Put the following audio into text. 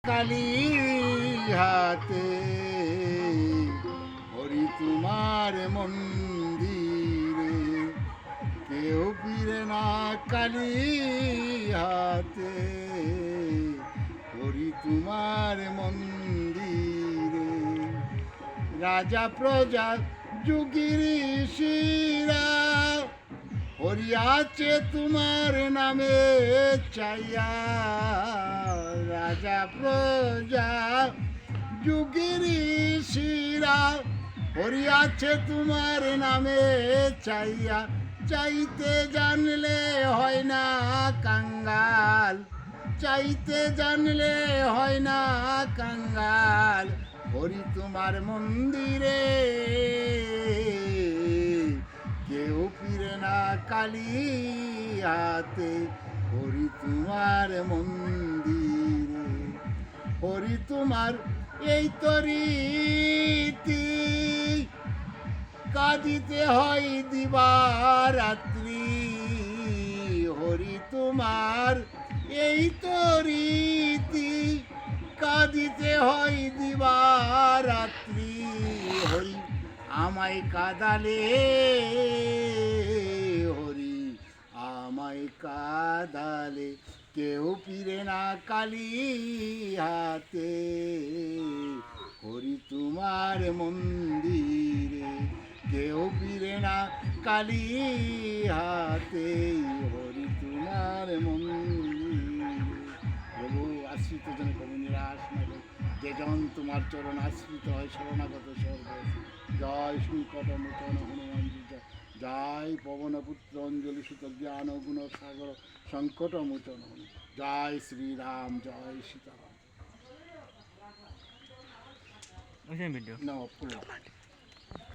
কালী হাতে হরি তোমার মন্দিরে কেউ ফিরে না কালী হাতে হরি তোমার মন্দিরে রাজা প্রজা যুগির ঋষিরা হরি আছে তোমার নামে চাইয়া রাজা প্রজা যুগের ঋষিরা হরি আছে তোমার নামে চাইয়া চাইতে জানলে হয় না কাঙ্গাল চাইতে জানলে হয় না কাঙ্গাল হরি তোমার মন্দিরে কেউ ফিরে না কালী হাতে হরি তোমার মন্দিরে হরি তোমার এই তো রীতি কাঁদিতে হয় দিবারাত্রি হরি তোমার এই তো রীতি কাঁদিতে হয় দিবারাত্রি হরি আমায় কাঁদালে হরি আমায় কাঁদালে কেউ ফিরে না কালী হাতে হরি তোমার মন্দিরে কেউ ফিরে না কালী হাতে হরি তোমার মন্দিরে প্রভু আশ্রিত জন কবি নিরাশ নয় যে জন তোমার চরণ আশ্রিত হয় শরণাগত স্বর্গ জয় সংকট মোচন হনুমানজি জয় পবনপুত্র অঞ্জলি সুত জ্ঞান গুণ সাগর সংকট মোচন জয় শ্রীরাম জয় সীতারাম ভিডিও না